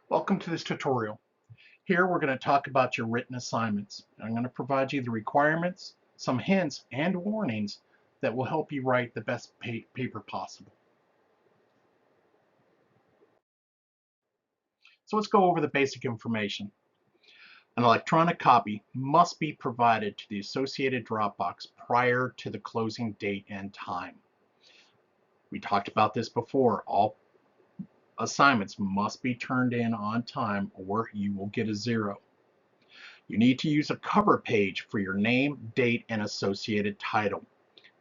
Welcome to this tutorial. Here we're going to talk about your written assignments. I'm going to provide you the requirements, some hints, and warnings that will help you write the best paper possible. So let's go over the basic information. An electronic copy must be provided to the Associated Dropbox prior to the closing date and time. We talked about this before. All assignments must be turned in on time or you will get a 0. You need to use a cover page for your name, date, and associated title.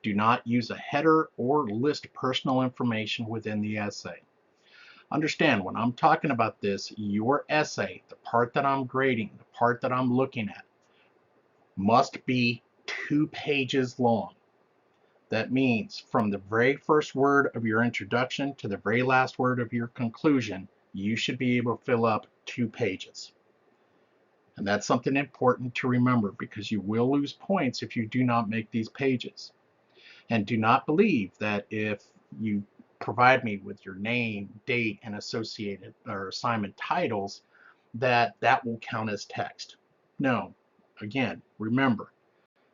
Do not use a header or list personal information within the essay. Understand, when I'm talking about this, your essay, the part that I'm grading, the part that I'm looking at, must be 2 pages long. That means from the very first word of your introduction to the very last word of your conclusion, you should be able to fill up 2 pages. And that's something important to remember because you will lose points if you do not make these pages. And do not believe that if you provide me with your name, date, and associated or assignment titles, that will count as text. No. Again, remember,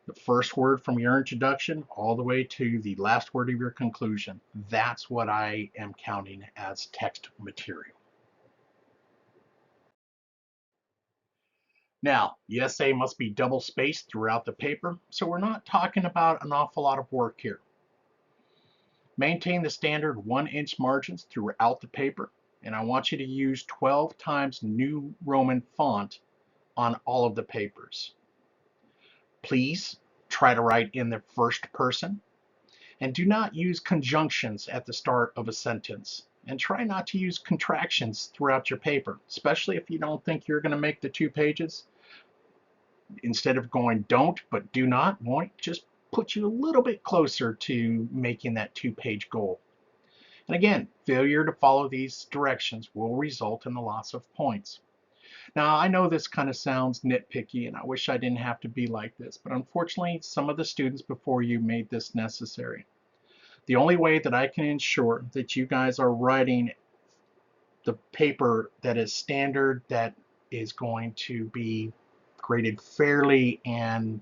the first word from your introduction all the way to the last word of your conclusion, that's what I am counting as text material. Now, the essay must be double spaced throughout the paper, so we're not talking about an awful lot of work here. Maintain the standard 1-inch margins throughout the paper, and I want you to use 12 times New Roman font on all of the papers. Please try to write in the first person, and do not use conjunctions at the start of a sentence. And try not to use contractions throughout your paper, especially if you don't think you're going to make the 2 pages. Instead of going don't but do not, might just put you a little bit closer to making that 2-page goal. And again, failure to follow these directions will result in the loss of points. Now, I know this kind of sounds nitpicky, and I wish I didn't have to be like this, but unfortunately, some of the students before you made this necessary. The only way that I can ensure that you guys are writing the paper that is standard, that is going to be graded fairly and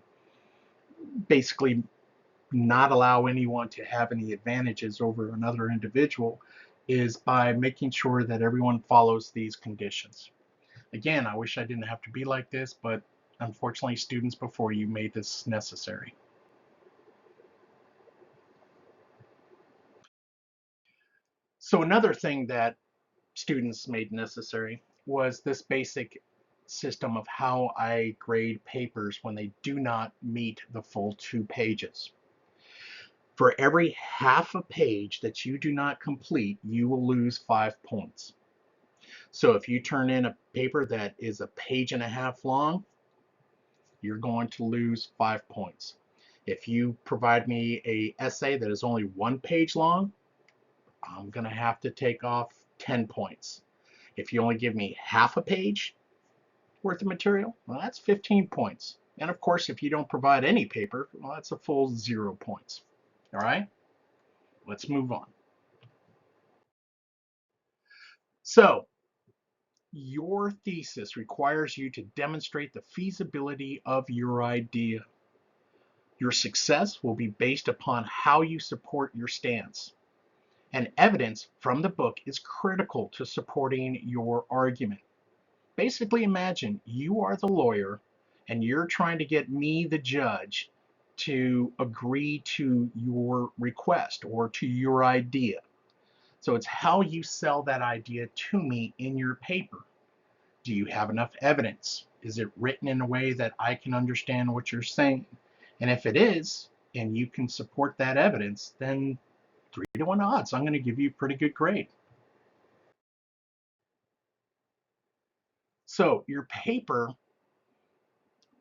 basically not allow anyone to have any advantages over another individual, is by making sure that everyone follows these conditions. Again, I wish I didn't have to be like this, but unfortunately, students before you made this necessary. So another thing that students made necessary was this basic system of how I grade papers when they do not meet the full 2 pages. For every half a page that you do not complete, you will lose 5 points. So if you turn in a paper that is a page and a half long, you're going to lose 5 points. If you provide me an essay that is only 1 page long, I'm going to have to take off 10 points. If you only give me half a page worth of material, well, that's 15 points. And of course, if you don't provide any paper, well, that's a full 0 points. All right, let's move on. So, your thesis requires you to demonstrate the feasibility of your idea. Your success will be based upon how you support your stance. And evidence from the book is critical to supporting your argument. Basically, imagine you are the lawyer and you're trying to get me, the judge, to agree to your request or to your idea. So it's how you sell that idea to me in your paper. Do you have enough evidence? Is it written in a way that I can understand what you're saying? And if it is, and you can support that evidence, then 3-to-1 odds, I'm going to give you a pretty good grade. So your paper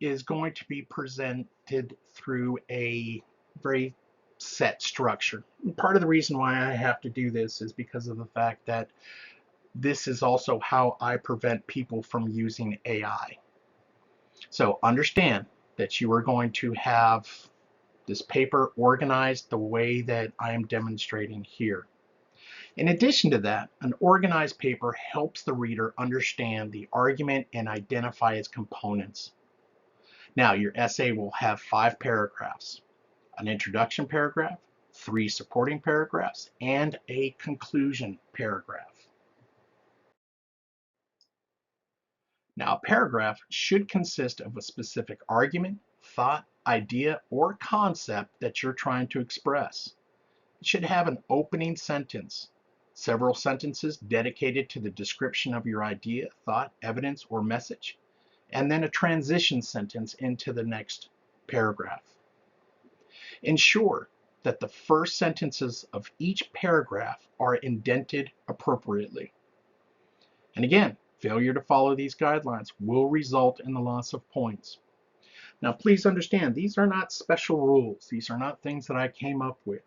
is going to be presented through a very set structure. And part of the reason why I have to do this is because of the fact that this is also how I prevent people from using AI. So understand that you are going to have this paper organized the way that I am demonstrating here. In addition to that, an organized paper helps the reader understand the argument and identify its components. Now, your essay will have 5 paragraphs: an introduction paragraph, 3 supporting paragraphs, and a conclusion paragraph. Now, a paragraph should consist of a specific argument, thought, idea, or concept that you're trying to express. It should have an opening sentence, several sentences dedicated to the description of your idea, thought, evidence, or message, and then a transition sentence into the next paragraph. Ensure that the first sentences of each paragraph are indented appropriately. And again, failure to follow these guidelines will result in the loss of points. Now, please understand, these are not special rules. These are not things that I came up with.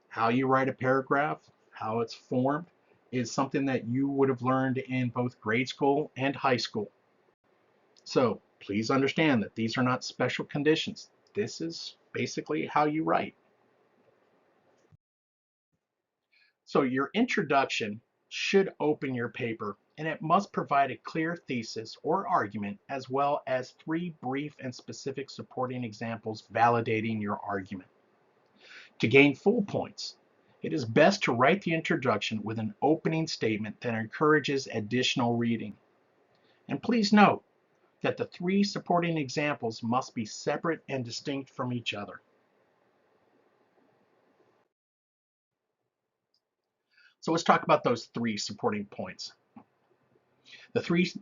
How you write a paragraph, how it's formed, is something that you would have learned in both grade school and high school. So please understand that these are not special conditions. This is basically how you write. So your introduction should open your paper, and it must provide a clear thesis or argument, as well as 3 brief and specific supporting examples validating your argument. To gain full points, it is best to write the introduction with an opening statement that encourages additional reading. And please note that the 3 supporting examples must be separate and distinct from each other. So let's talk about those 3 supporting points. The 3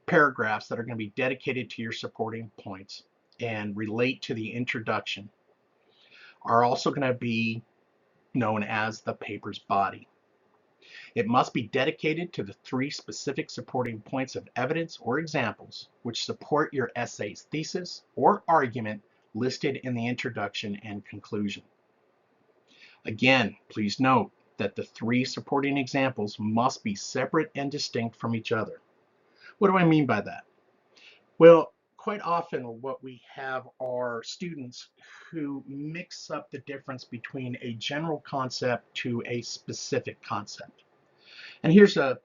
paragraphs that are going to be dedicated to your supporting points and relate to the introduction are also going to be known as the paper's body. It must be dedicated to the 3 specific supporting points of evidence or examples which support your essay's thesis or argument listed in the introduction and conclusion. Again, please note that the 3 supporting examples must be separate and distinct from each other. What do I mean by that? Well, quite often what we have are students who mix up the difference between a general concept to a specific concept. And here's a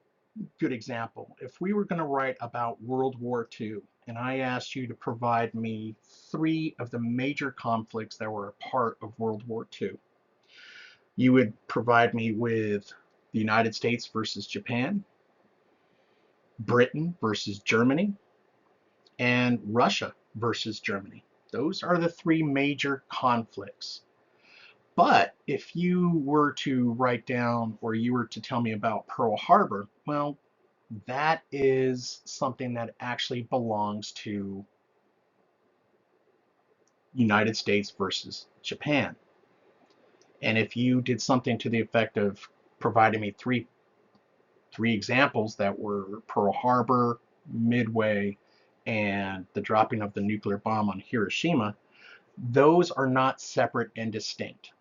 good example. If we were going to write about World War II, and I asked you to provide me 3 of the major conflicts that were a part of World War II, you would provide me with the United States versus Japan, Britain versus Germany, and Russia versus Germany. Those are the 3 major conflicts. But if you were to write down, or you were to tell me about Pearl Harbor, well, that is something that actually belongs to United States versus Japan. And if you did something to the effect of providing me three examples that were Pearl Harbor, Midway, and the dropping of the nuclear bomb on Hiroshima, those are not separate and distinct.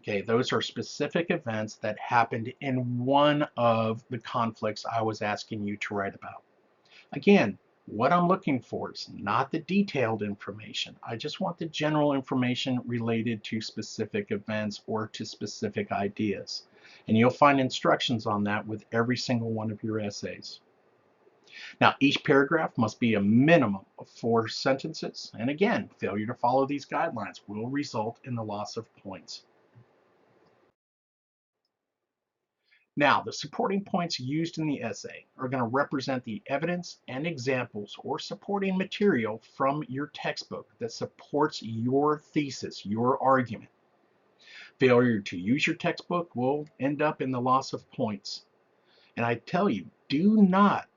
Okay, those are specific events that happened in one of the conflicts I was asking you to write about. Again, what I'm looking for is not the detailed information. I just want the general information related to specific events or to specific ideas. And you'll find instructions on that with every single one of your essays. Now, each paragraph must be a minimum of 4 sentences. And again, failure to follow these guidelines will result in the loss of points. Now, the supporting points used in the essay are going to represent the evidence and examples or supporting material from your textbook that supports your thesis, your argument. Failure to use your textbook will end up in the loss of points. And I tell you, do not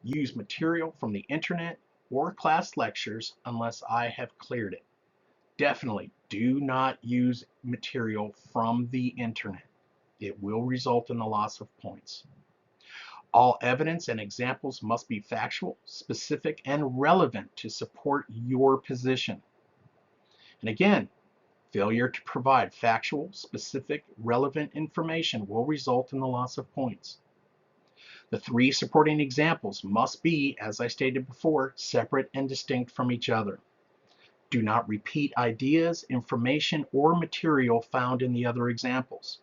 use material from the internet or class lectures unless I have cleared it. Definitely do not use material from the internet. It will result in the loss of points. All evidence and examples must be factual, specific, and relevant to support your position. And again, failure to provide factual, specific, relevant information will result in the loss of points. The 3 supporting examples must be, as I stated before, separate and distinct from each other. Do not repeat ideas, information, or material found in the other examples.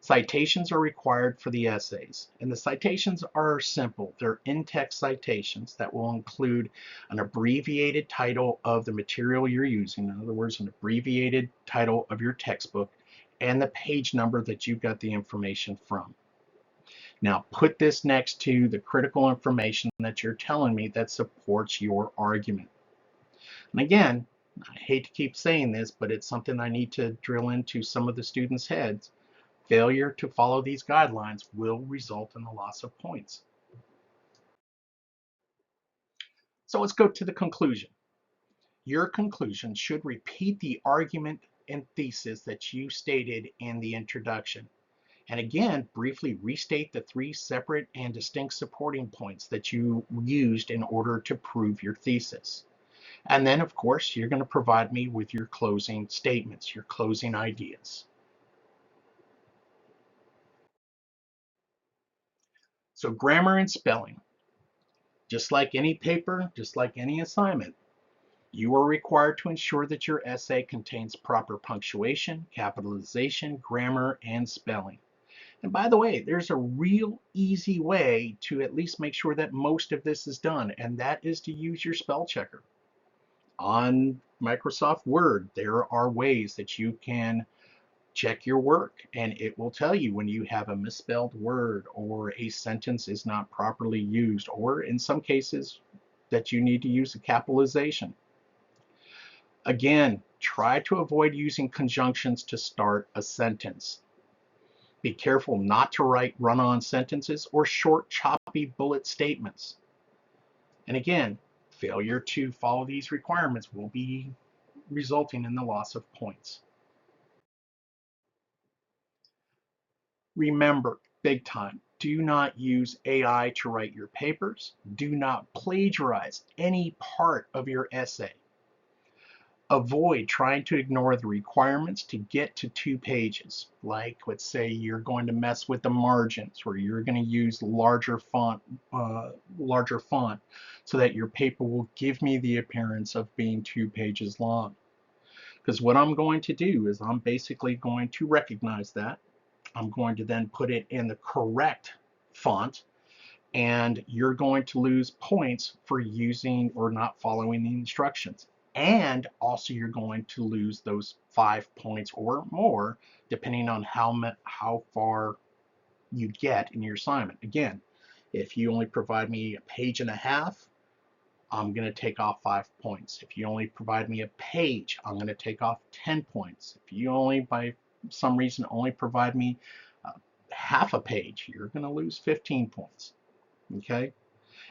Citations are required for the essays, and the citations are simple. They're in-text citations that will include an abbreviated title of the material you're using, in other words, an abbreviated title of your textbook, and the page number that you got the information from. Now, put this next to the critical information that you're telling me that supports your argument. And again, I hate to keep saying this, but it's something I need to drill into some of the students' heads. Failure to follow these guidelines will result in the loss of points. So let's go to the conclusion. Your conclusion should repeat the argument and thesis that you stated in the introduction. And again, briefly restate the 3 separate and distinct supporting points that you used in order to prove your thesis. And then, of course, you're going to provide me with your closing statements, your closing ideas. So grammar and spelling. Just like any paper, just like any assignment, you are required to ensure that your essay contains proper punctuation, capitalization, grammar, and spelling. And by the way, there's a real easy way to at least make sure that most of this is done, and that is to use your spell checker. On Microsoft Word, there are ways that you can check your work, and it will tell you when you have a misspelled word or a sentence is not properly used, or in some cases that you need to use a capitalization. Again, try to avoid using conjunctions to start a sentence. Be careful not to write run-on sentences or short, choppy bullet statements. And again, failure to follow these requirements will be resulting in the loss of points. Remember, big time, do not use AI to write your papers. Do not plagiarize any part of your essay. Avoid trying to ignore the requirements to get to 2 pages. Like, let's say you're going to mess with the margins, or you're going to use larger font so that your paper will give me the appearance of being 2 pages long. Because what I'm going to do is I'm basically going to recognize that. I'm going to then put it in the correct font, and you're going to lose points for using or not following the instructions. And also you're going to lose those 5 points or more, depending on how far you get in your assignment. Again, if you only provide me a page and a half, I'm going to take off 5 points. If you only provide me a page, I'm going to take off 10 points. If you only, by some reason, only provide me half a page, you're going to lose 15 points. Okay?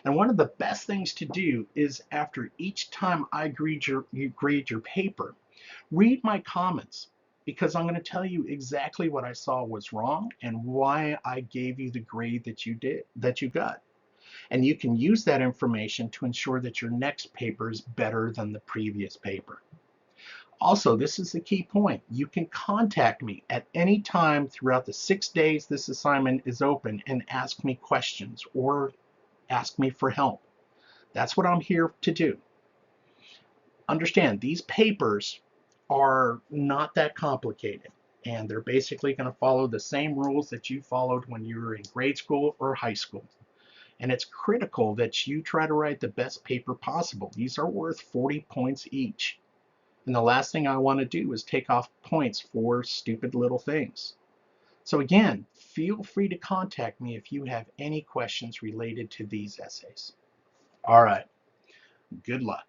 And one of the best things to do is after each time I grade your paper, read my comments, because I'm going to tell you exactly what I saw was wrong and why I gave you the grade that you got. And you can use that information to ensure that your next paper is better than the previous paper. Also, this is the key point. You can contact me at any time throughout the 6 days this assignment is open and ask me questions or ask me for help. That's what I'm here to do. Understand, these papers are not that complicated, and they're basically going to follow the same rules that you followed when you were in grade school or high school. And it's critical that you try to write the best paper possible. These are worth 40 points each. And the last thing I want to do is take off points for stupid little things. So again, feel free to contact me if you have any questions related to these essays. All right, good luck.